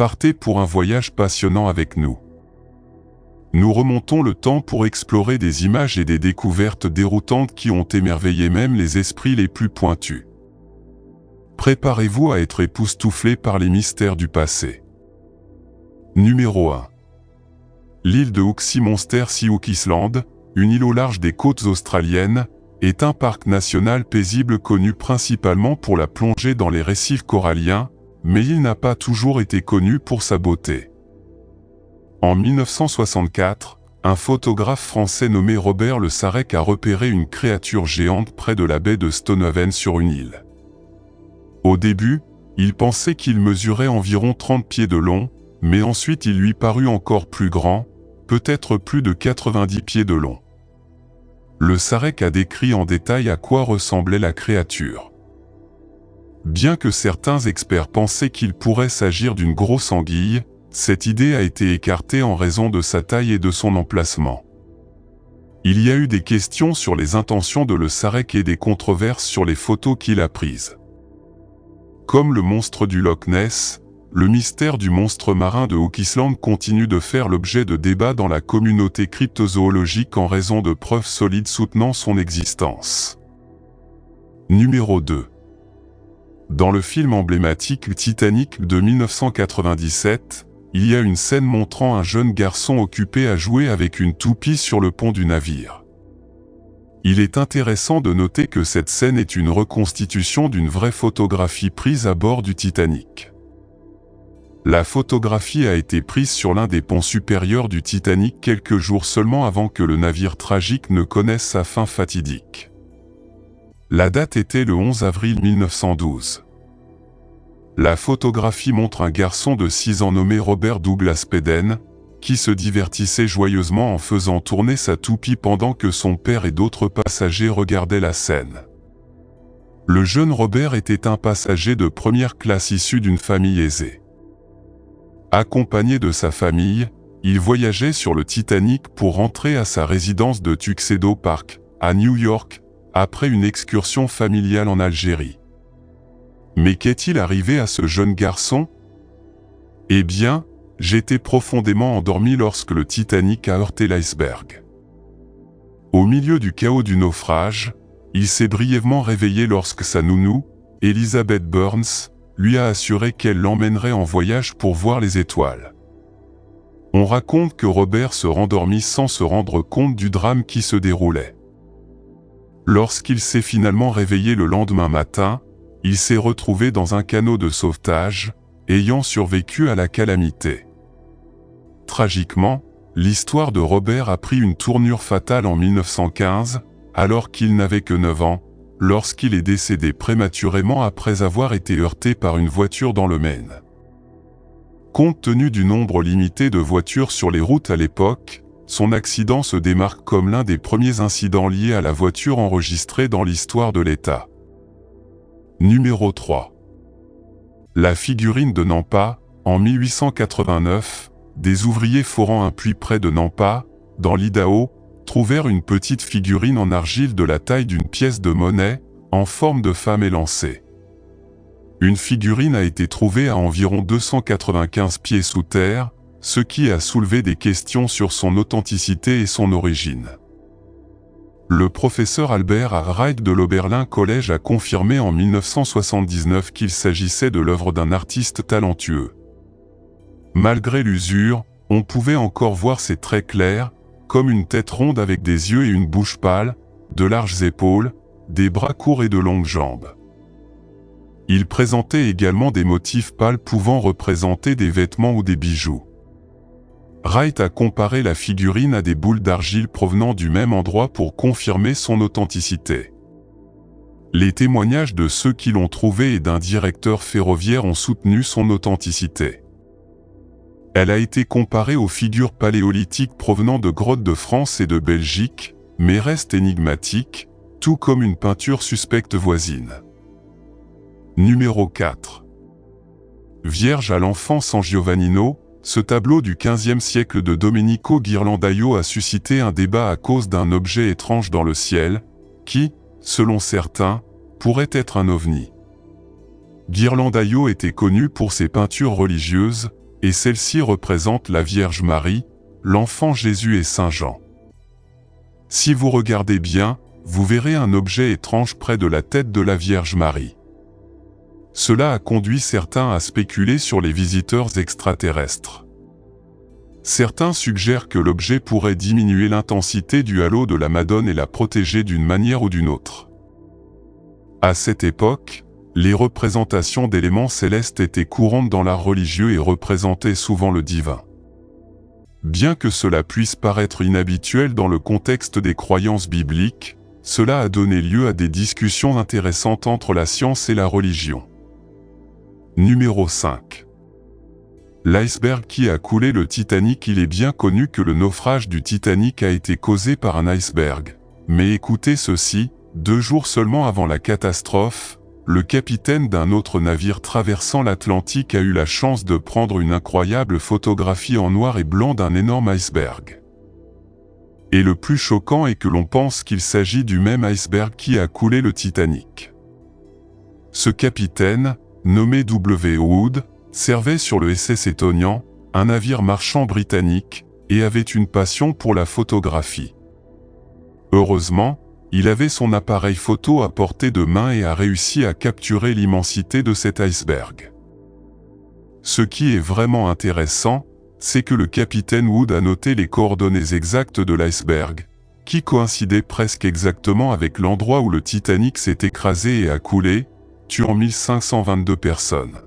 partez pour un voyage passionnant avec nous. Nous remontons le temps pour explorer des images et des découvertes déroutantes qui ont émerveillé même les esprits les plus pointus. Préparez-vous à être époustouflés par les mystères du passé. Numéro 1. L'île de Hook Monster Sea Hook Island, une île au large des côtes australiennes, est un parc national paisible connu principalement pour la plongée dans les récifs coralliens, mais il n'a pas toujours été connu pour sa beauté. En 1964, un photographe français nommé Robert Le Sarrec a repéré une créature géante près de la baie de Stonehaven sur une île. Au début, il pensait qu'il mesurait environ 30 pieds de long, mais ensuite il lui parut encore plus grand, peut-être plus de 90 pieds de long. Le Sarrec a décrit en détail à quoi ressemblait la créature. Bien que certains experts pensaient qu'il pourrait s'agir d'une grosse anguille, cette idée a été écartée en raison de sa taille et de son emplacement. Il y a eu des questions sur les intentions de Le Sarrec et des controverses sur les photos qu'il a prises. Comme le monstre du Loch Ness, le mystère du monstre marin de Hook Island continue de faire l'objet de débats dans la communauté cryptozoologique en raison de preuves solides soutenant son existence. Numéro 2. Dans le film emblématique Titanic de 1997, il y a une scène montrant un jeune garçon occupé à jouer avec une toupie sur le pont du navire. Il est intéressant de noter que cette scène est une reconstitution d'une vraie photographie prise à bord du Titanic. La photographie a été prise sur l'un des ponts supérieurs du Titanic quelques jours seulement avant que le navire tragique ne connaisse sa fin fatidique. La date était le 11 avril 1912. La photographie montre un garçon de 6 ans nommé Robert Douglas Peden, qui se divertissait joyeusement en faisant tourner sa toupie pendant que son père et d'autres passagers regardaient la scène. Le jeune Robert était un passager de première classe issu d'une famille aisée. Accompagné de sa famille, il voyageait sur le Titanic pour rentrer à sa résidence de Tuxedo Park, à New York, après une excursion familiale en Algérie. Mais qu'est-il arrivé à ce jeune garçon? Eh bien, j'étais profondément endormi lorsque le Titanic a heurté l'iceberg. Au milieu du chaos du naufrage, il s'est brièvement réveillé lorsque sa nounou, Elizabeth Burns, lui a assuré qu'elle l'emmènerait en voyage pour voir les étoiles. On raconte que Robert se rendormit sans se rendre compte du drame qui se déroulait. Lorsqu'il s'est finalement réveillé le lendemain matin, il s'est retrouvé dans un canot de sauvetage, ayant survécu à la calamité. Tragiquement, l'histoire de Robert a pris une tournure fatale en 1915, alors qu'il n'avait que 9 ans, lorsqu'il est décédé prématurément après avoir été heurté par une voiture dans le Maine. Compte tenu du nombre limité de voitures sur les routes à l'époque, son accident se démarque comme l'un des premiers incidents liés à la voiture enregistrés dans l'histoire de l'État. Numéro 3. La figurine de Nampa, en 1889, des ouvriers forant un puits près de Nampa, dans l'Idaho, trouvèrent une petite figurine en argile de la taille d'une pièce de monnaie, en forme de femme élancée. Une figurine a été trouvée à environ 295 pieds sous terre, ce qui a soulevé des questions sur son authenticité et son origine. Le professeur Albert A. Wright de l'Oberlin College a confirmé en 1979 qu'il s'agissait de l'œuvre d'un artiste talentueux. Malgré l'usure, on pouvait encore voir ses traits clairs, comme une tête ronde avec des yeux et une bouche pâle, de larges épaules, des bras courts et de longues jambes. Il présentait également des motifs pâles pouvant représenter des vêtements ou des bijoux. Wright a comparé la figurine à des boules d'argile provenant du même endroit pour confirmer son authenticité. Les témoignages de ceux qui l'ont trouvée et d'un directeur ferroviaire ont soutenu son authenticité. Elle a été comparée aux figures paléolithiques provenant de grottes de France et de Belgique, mais reste énigmatique, tout comme une peinture suspecte voisine. Numéro 4. Vierge à l'enfant San Giovannino, ce tableau du XVe siècle de Domenico Ghirlandaio a suscité un débat à cause d'un objet étrange dans le ciel, qui, selon certains, pourrait être un ovni. Ghirlandaio était connu pour ses peintures religieuses, et celle-ci représente la Vierge Marie, l'enfant Jésus et Saint Jean. Si vous regardez bien, vous verrez un objet étrange près de la tête de la Vierge Marie. Cela a conduit certains à spéculer sur les visiteurs extraterrestres. Certains suggèrent que l'objet pourrait diminuer l'intensité du halo de la Madone et la protéger d'une manière ou d'une autre. À cette époque, les représentations d'éléments célestes étaient courantes dans l'art religieux et représentaient souvent le divin. Bien que cela puisse paraître inhabituel dans le contexte des croyances bibliques, cela a donné lieu à des discussions intéressantes entre la science et la religion. Numéro 5. L'iceberg qui a coulé le Titanic. Il est bien connu que le naufrage du Titanic a été causé par un iceberg. Mais écoutez ceci, 2 jours seulement avant la catastrophe, le capitaine d'un autre navire traversant l'Atlantique a eu la chance de prendre une incroyable photographie en noir et blanc d'un énorme iceberg. Et le plus choquant est que l'on pense qu'il s'agit du même iceberg qui a coulé le Titanic. Ce capitaine, nommé W. Wood, servait sur le SS Etonian, un navire marchand britannique, et avait une passion pour la photographie. Heureusement, il avait son appareil photo à portée de main et a réussi à capturer l'immensité de cet iceberg. Ce qui est vraiment intéressant, c'est que le capitaine Wood a noté les coordonnées exactes de l'iceberg, qui coïncidaient presque exactement avec l'endroit où le Titanic s'est écrasé et a coulé, tuant 1522 personnes.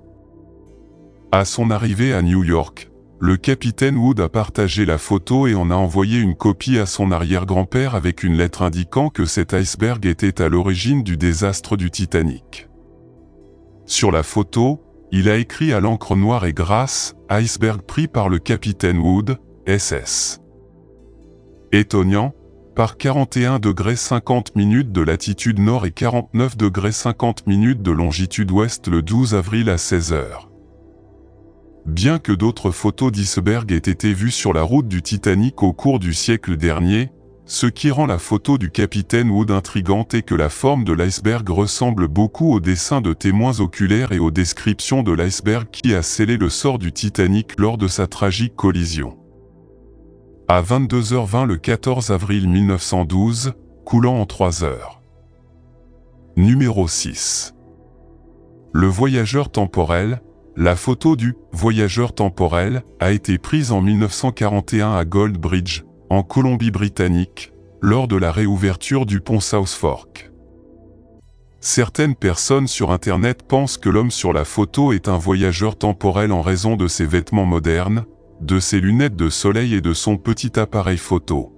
À son arrivée à New York, le capitaine Wood a partagé la photo et en a envoyé une copie à son arrière-grand-père avec une lettre indiquant que cet iceberg était à l'origine du désastre du Titanic. Sur la photo, il a écrit à l'encre noire et grasse « Iceberg pris par le capitaine Wood, SS. Etonian, par 41°50' de latitude nord et 49°50' de longitude ouest le 12 avril à 16h. » Bien que d'autres photos d'iceberg aient été vues sur la route du Titanic au cours du siècle dernier, ce qui rend la photo du capitaine Wood intrigante est que la forme de l'iceberg ressemble beaucoup aux dessins de témoins oculaires et aux descriptions de l'iceberg qui a scellé le sort du Titanic lors de sa tragique collision. À 22h20 le 14 avril 1912, coulant en 3 heures. Numéro 6. Le voyageur temporel. La photo du « voyageur temporel » a été prise en 1941 à Gold Bridge, en Colombie-Britannique, lors de la réouverture du pont South Fork. Certaines personnes sur Internet pensent que l'homme sur la photo est un voyageur temporel en raison de ses vêtements modernes, de ses lunettes de soleil et de son petit appareil photo.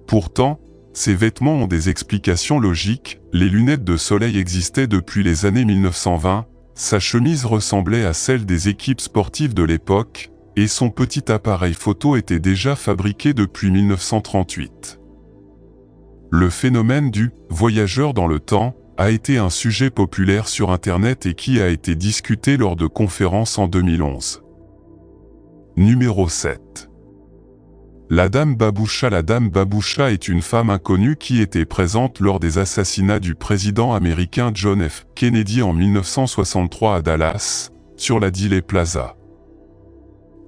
Pourtant, ces vêtements ont des explications logiques. Les lunettes de soleil existaient depuis les années 1920, sa chemise ressemblait à celle des équipes sportives de l'époque, et son petit appareil photo était déjà fabriqué depuis 1938. Le phénomène du « voyageur dans le temps » a été un sujet populaire sur Internet et qui a été discuté lors de conférences en 2011. Numéro 7. La Dame Baboucha. La Dame Baboucha est une femme inconnue qui était présente lors des assassinats du président américain John F. Kennedy en 1963 à Dallas, sur la Dealey Plaza.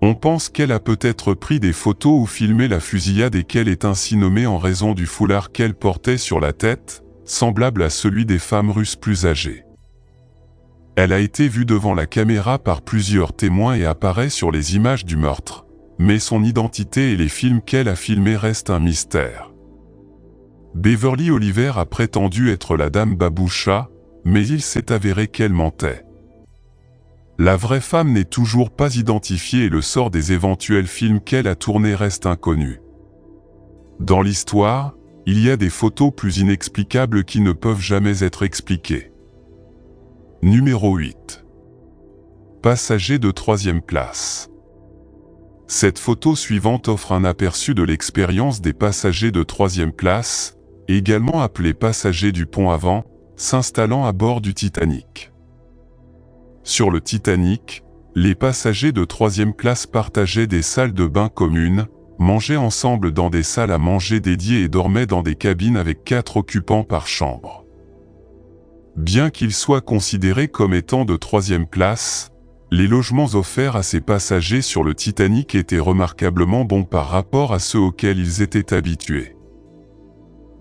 On pense qu'elle a peut-être pris des photos ou filmé la fusillade et qu'elle est ainsi nommée en raison du foulard qu'elle portait sur la tête, semblable à celui des femmes russes plus âgées. Elle a été vue devant la caméra par plusieurs témoins et apparaît sur les images du meurtre. Mais son identité et les films qu'elle a filmés restent un mystère. Beverly Oliver a prétendu être la Dame Baboucha, mais il s'est avéré qu'elle mentait. La vraie femme n'est toujours pas identifiée et le sort des éventuels films qu'elle a tournés reste inconnu. Dans l'histoire, il y a des photos plus inexplicables qui ne peuvent jamais être expliquées. Numéro 8. Passager de 3e classe. Cette photo suivante offre un aperçu de l'expérience des passagers de 3e classe, également appelés passagers du pont avant, s'installant à bord du Titanic. Sur le Titanic, les passagers de 3e classe partageaient des salles de bain communes, mangeaient ensemble dans des salles à manger dédiées et dormaient dans des cabines avec 4 occupants par chambre. Bien qu'ils soient considérés comme étant de 3e classe, Les logements offerts à ces passagers sur le Titanic étaient remarquablement bons par rapport à ceux auxquels ils étaient habitués.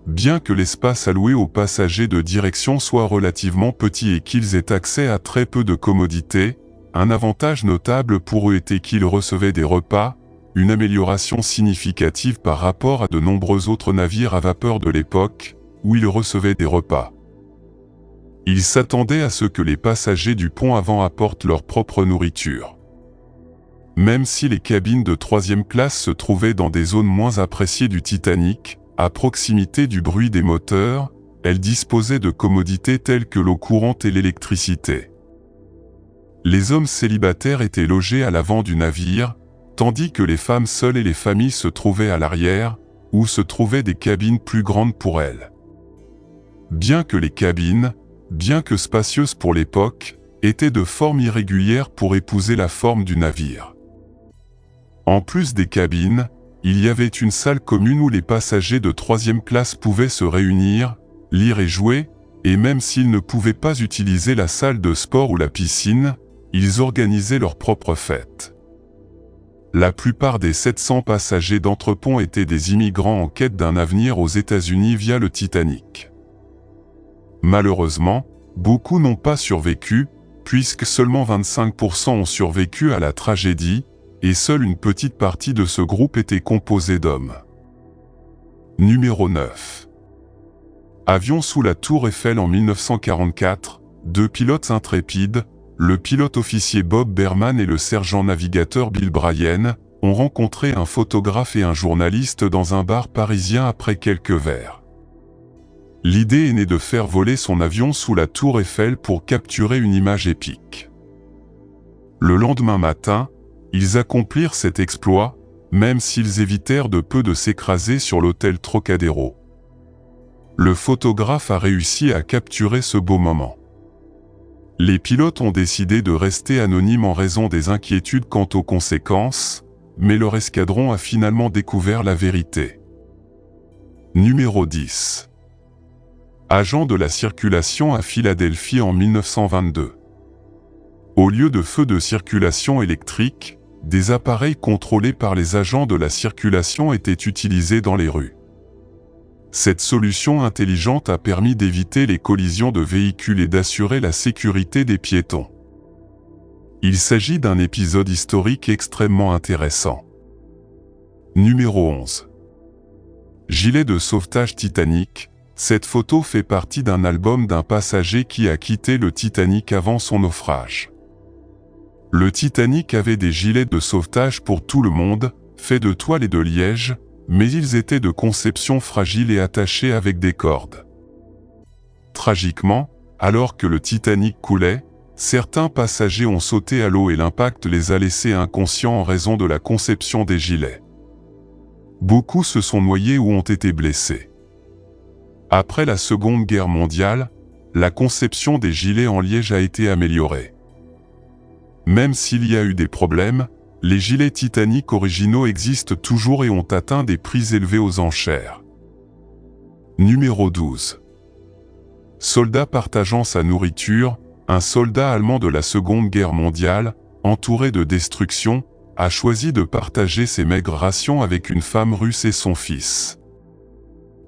Bien que l'espace alloué aux passagers de direction soit relativement petit et qu'ils aient accès à très peu de commodités, un avantage notable pour eux était qu'ils recevaient des repas, une amélioration significative par rapport à de nombreux autres navires à vapeur de l'époque, où ils recevaient des repas. Ils s'attendaient à ce que les passagers du pont avant apportent leur propre nourriture. Même si les cabines de troisième classe se trouvaient dans des zones moins appréciées du Titanic, à proximité du bruit des moteurs, elles disposaient de commodités telles que l'eau courante et l'électricité. Les hommes célibataires étaient logés à l'avant du navire, tandis que les femmes seules et les familles se trouvaient à l'arrière, où se trouvaient des cabines plus grandes pour elles. Bien que les cabines, bien que spacieuses pour l'époque, étaient de forme irrégulière pour épouser la forme du navire. En plus des cabines, il y avait une salle commune où les passagers de troisième classe pouvaient se réunir, lire et jouer, et même s'ils ne pouvaient pas utiliser la salle de sport ou la piscine, ils organisaient leur propre fête. La plupart des 700 passagers d'Entrepont étaient des immigrants en quête d'un avenir aux États-Unis via le Titanic. Malheureusement, beaucoup n'ont pas survécu, puisque seulement 25% ont survécu à la tragédie, et seule une petite partie de ce groupe était composée d'hommes. Numéro 9. Avion sous la Tour Eiffel en 1944, deux pilotes intrépides, le pilote officier Bob Berman et le sergent-navigateur Bill Bryan, ont rencontré un photographe et un journaliste dans un bar parisien après quelques verres. L'idée est née de faire voler son avion sous la Tour Eiffel pour capturer une image épique. Le lendemain matin, ils accomplirent cet exploit, même s'ils évitèrent de peu de s'écraser sur l'hôtel Trocadéro. Le photographe a réussi à capturer ce beau moment. Les pilotes ont décidé de rester anonymes en raison des inquiétudes quant aux conséquences, mais leur escadron a finalement découvert la vérité. Numéro 10. Agent de la circulation à Philadelphie en 1922. Au lieu de feux de circulation électrique, des appareils contrôlés par les agents de la circulation étaient utilisés dans les rues. Cette solution intelligente a permis d'éviter les collisions de véhicules et d'assurer la sécurité des piétons. Il s'agit d'un épisode historique extrêmement intéressant. Numéro 11. Gilet de sauvetage Titanic. Cette photo fait partie d'un album d'un passager qui a quitté le Titanic avant son naufrage. Le Titanic avait des gilets de sauvetage pour tout le monde, faits de toile et de liège, mais ils étaient de conception fragile et attachés avec des cordes. Tragiquement, alors que le Titanic coulait, certains passagers ont sauté à l'eau et l'impact les a laissés inconscients en raison de la conception des gilets. Beaucoup se sont noyés ou ont été blessés. Après la Seconde Guerre mondiale, la conception des gilets en liège a été améliorée. Même s'il y a eu des problèmes, les gilets Titanic originaux existent toujours et ont atteint des prix élevés aux enchères. Numéro 12. Soldat partageant sa nourriture, un soldat allemand de la Seconde Guerre mondiale, entouré de destruction, a choisi de partager ses maigres rations avec une femme russe et son fils.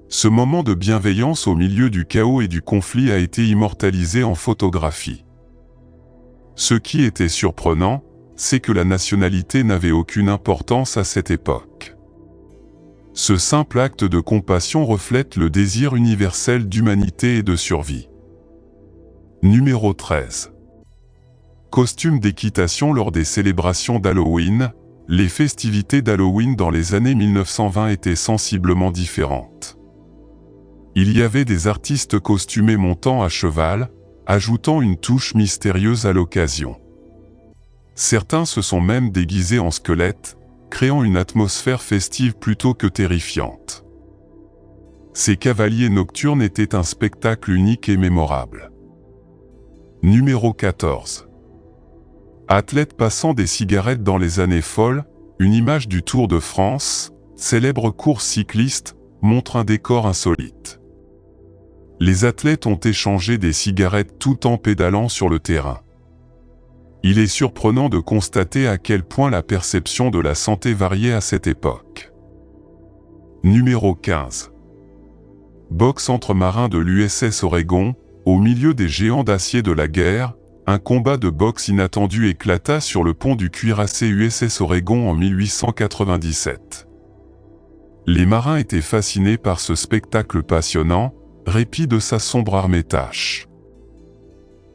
Ce moment de bienveillance au milieu du chaos et du conflit a été immortalisé en photographie. Ce qui était surprenant, c'est que la nationalité n'avait aucune importance à cette époque. Ce simple acte de compassion reflète le désir universel d'humanité et de survie. Numéro 13. Costume d'équitation lors des célébrations d'Halloween. Les festivités d'Halloween dans les années 1920 étaient sensiblement différentes. Il y avait des artistes costumés montant à cheval, ajoutant une touche mystérieuse à l'occasion. Certains se sont même déguisés en squelettes, créant une atmosphère festive plutôt que terrifiante. Ces cavaliers nocturnes étaient un spectacle unique et mémorable. Numéro 14. Athlète passant des cigarettes dans les années folles, une image du Tour de France, célèbre course cycliste, montre un décor insolite. Les athlètes ont échangé des cigarettes tout en pédalant sur le terrain. Il est surprenant de constater à quel point la perception de la santé variait à cette époque. Numéro 15. Boxe entre marins de l'USS Oregon, au milieu des géants d'acier de la guerre, un combat de boxe inattendu éclata sur le pont du cuirassé USS Oregon en 1897. Les marins étaient fascinés par ce spectacle passionnant, répit de sa sombre armée tâche.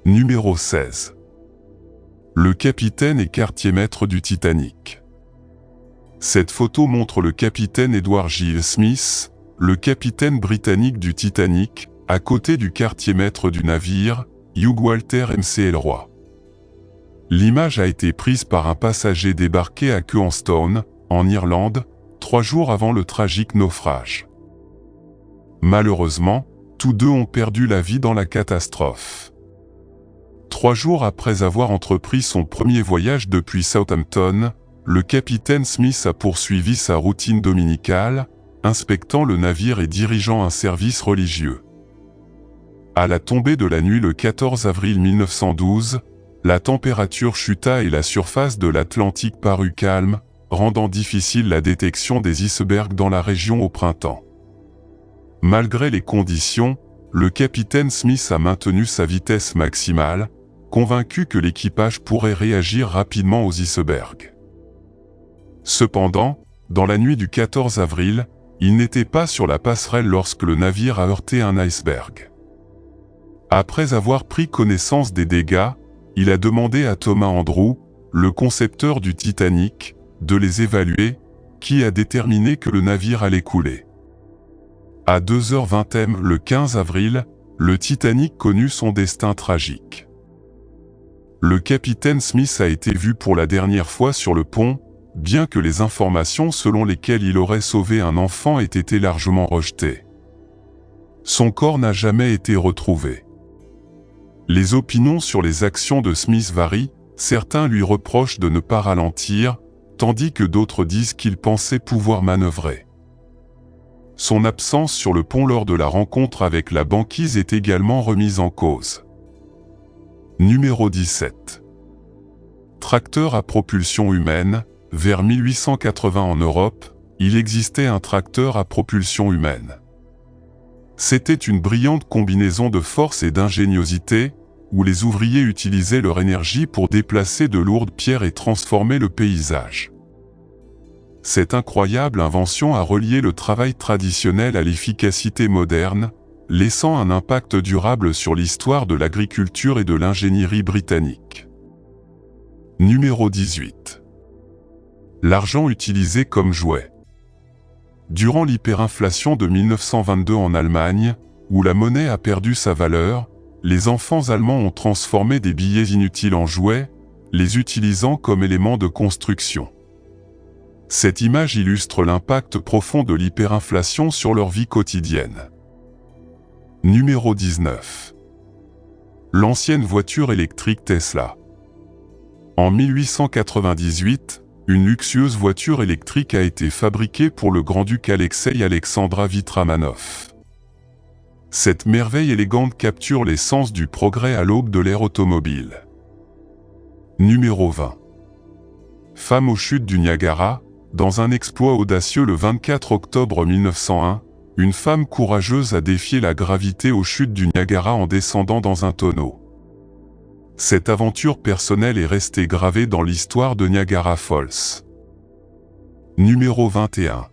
Numéro 16. Le capitaine et quartier-maître du Titanic. Cette photo montre le capitaine Edward Giles Smith, le capitaine britannique du Titanic, à côté du quartier-maître du navire, Hugh Walter McElroy. L'image a été prise par un passager débarqué à Queenstown, en Irlande, 3 jours avant le tragique naufrage. Malheureusement, tous deux ont perdu la vie dans la catastrophe. 3 jours après avoir entrepris son premier voyage depuis Southampton, le capitaine Smith a poursuivi sa routine dominicale, inspectant le navire et dirigeant un service religieux. À la tombée de la nuit le 14 avril 1912, la température chuta et la surface de l'Atlantique parut calme, rendant difficile la détection des icebergs dans la région au printemps. Malgré les conditions, le capitaine Smith a maintenu sa vitesse maximale, convaincu que l'équipage pourrait réagir rapidement aux icebergs. Cependant, dans la nuit du 14 avril, il n'était pas sur la passerelle lorsque le navire a heurté un iceberg. Après avoir pris connaissance des dégâts, il a demandé à Thomas Andrew, le concepteur du Titanic, de les évaluer, qui a déterminé que le navire allait couler. À 2h20 m le 15 avril, le Titanic connut son destin tragique. Le capitaine Smith a été vu pour la dernière fois sur le pont, bien que les informations selon lesquelles il aurait sauvé un enfant aient été largement rejetées. Son corps n'a jamais été retrouvé. Les opinions sur les actions de Smith varient, certains lui reprochent de ne pas ralentir, tandis que d'autres disent qu'il pensait pouvoir manœuvrer. Son absence sur le pont lors de la rencontre avec la banquise est également remise en cause. Numéro 17. Tracteur à propulsion humaine. Vers 1880 en Europe, il existait un tracteur à propulsion humaine. C'était une brillante combinaison de force et d'ingéniosité, où les ouvriers utilisaient leur énergie pour déplacer de lourdes pierres et transformer le paysage. Cette incroyable invention a relié le travail traditionnel à l'efficacité moderne, laissant un impact durable sur l'histoire de l'agriculture et de l'ingénierie britannique. Numéro 18. L'argent utilisé comme jouet. Durant l'hyperinflation de 1922 en Allemagne, où la monnaie a perdu sa valeur, les enfants allemands ont transformé des billets inutiles en jouets, les utilisant comme éléments de construction. Cette image illustre l'impact profond de l'hyperinflation sur leur vie quotidienne. Numéro 19. L'ancienne voiture électrique Tesla. En 1898, une luxueuse voiture électrique a été fabriquée pour le grand-duc Alexei Alexandrovitch Romanov. Cette merveille élégante capture l'essence du progrès à l'aube de l'ère automobile. Numéro 20. Femme aux chutes du Niagara. Dans un exploit audacieux le 24 octobre 1901, une femme courageuse a défié la gravité aux chutes du Niagara en descendant dans un tonneau. Cette aventure personnelle est restée gravée dans l'histoire de Niagara Falls. Numéro 21.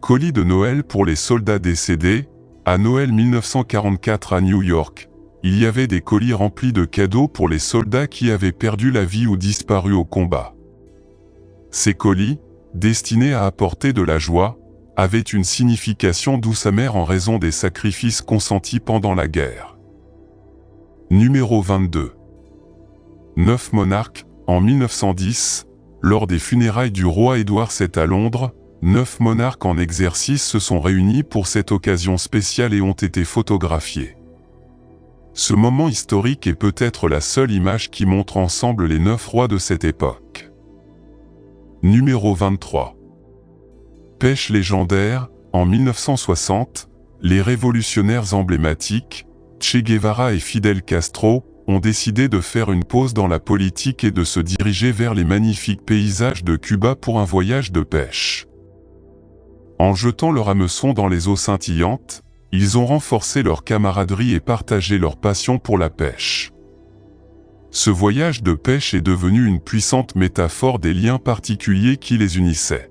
Colis de Noël pour les soldats décédés. À Noël 1944 à New York, il y avait des colis remplis de cadeaux pour les soldats qui avaient perdu la vie ou disparu au combat. Ces colis, destinés à apporter de la joie, avaient une signification douce amère en raison des sacrifices consentis pendant la guerre. Numéro 22. 9 monarques. En 1910, lors des funérailles du roi Édouard VII à Londres, 9 monarques en exercice se sont réunis pour cette occasion spéciale et ont été photographiés. Ce moment historique est peut-être la seule image qui montre ensemble les 9 rois de cette époque. Numéro 23. Pêche légendaire. En 1960, les révolutionnaires emblématiques, Che Guevara et Fidel Castro, ont décidé de faire une pause dans la politique et de se diriger vers les magnifiques paysages de Cuba pour un voyage de pêche. En jetant leur hameçon dans les eaux scintillantes, ils ont renforcé leur camaraderie et partagé leur passion pour la pêche. Ce voyage de pêche est devenu une puissante métaphore des liens particuliers qui les unissaient.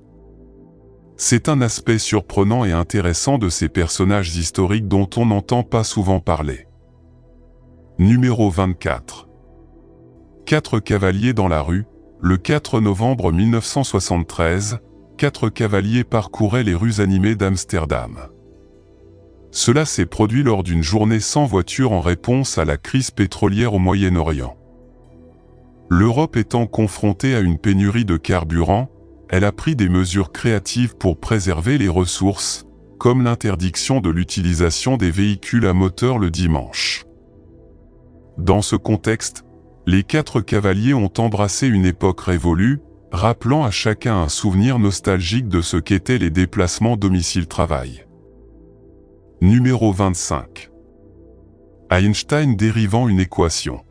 C'est un aspect surprenant et intéressant de ces personnages historiques dont on n'entend pas souvent parler. Numéro 24. 4 cavaliers dans la rue. Le 4 novembre 1973, 4 cavaliers parcouraient les rues animées d'Amsterdam. Cela s'est produit lors d'une journée sans voiture en réponse à la crise pétrolière au Moyen-Orient. L'Europe étant confrontée à une pénurie de carburant, elle a pris des mesures créatives pour préserver les ressources, comme l'interdiction de l'utilisation des véhicules à moteur le dimanche. Dans ce contexte, les 4 cavaliers ont embrassé une époque révolue, rappelant à chacun un souvenir nostalgique de ce qu'étaient les déplacements domicile-travail. Numéro 25. Einstein dérivant une équation.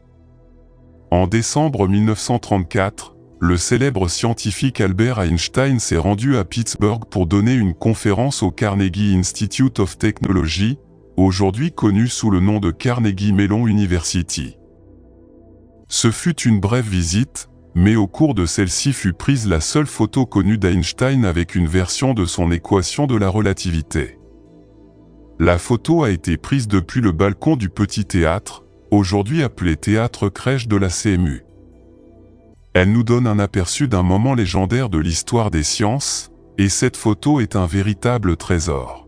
En décembre 1934, le célèbre scientifique Albert Einstein s'est rendu à Pittsburgh pour donner une conférence au Carnegie Institute of Technology, aujourd'hui connu sous le nom de Carnegie Mellon University. Ce fut une brève visite, mais au cours de celle-ci fut prise la seule photo connue d'Einstein avec une version de son équation de la relativité. La photo a été prise depuis le balcon du Petit Théâtre, aujourd'hui appelé Théâtre Crèche de la CMU. Elle nous donne un aperçu d'un moment légendaire de l'histoire des sciences, et cette photo est un véritable trésor.